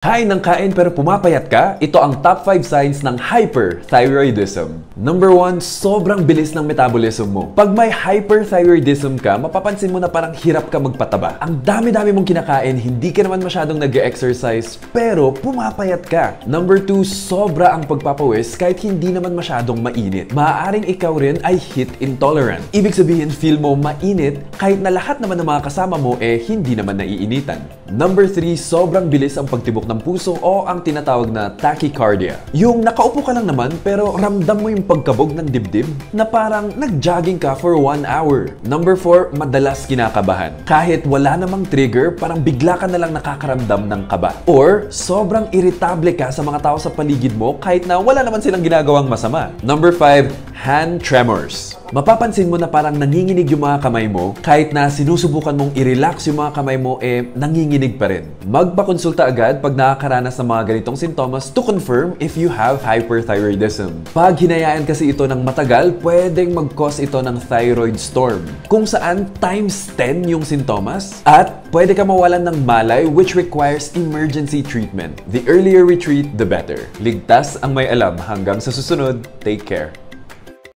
Kain ng kain pero pumapayat ka? Ito ang top 5 signs ng hyperthyroidism. Number 1, sobrang bilis ng metabolism mo. Pag may hyperthyroidism ka, mapapansin mo na parang hirap ka magpataba. Ang dami-dami mong kinakain, hindi ka naman masyadong nag-exercise, pero pumapayat ka. Number 2, sobra ang pagpapawis kahit hindi naman masyadong mainit. Maaaring ikaw rin ay heat intolerant. Ibig sabihin, feel mo mainit kahit na lahat naman ng mga kasama mo hindi naman naiinitan. Number 3, sobrang bilis ang pagtibok ng puso o ang tinatawag na tachycardia. Yung nakaupo ka lang naman pero ramdam mo yung pagkabog ng dibdib na parang nag-jogging ka for 1 hour. Number 4, madalas kinakabahan. Kahit wala namang trigger, parang bigla ka na lang nakakaramdam ng kaba. Or sobrang irritable ka sa mga tao sa paligid mo kahit na wala naman silang ginagawang masama. Number 5, hand tremors. Mapapansin mo na parang nanginginig yung mga kamay mo kahit na sinusubukan mong i-relax yung mga kamay mo nanginginig pa rin. Magpakonsulta agad pag nakakaranas ng mga ganitong sintomas to confirm if you have hyperthyroidism. Pag hinayaan kasi ito ng matagal, pwedeng mag-cause ito ng thyroid storm kung saan times 10 yung sintomas at pwede ka mawalan ng malay which requires emergency treatment. The earlier we treat, the better. Ligtas ang may alam. Hanggang sa susunod, take care.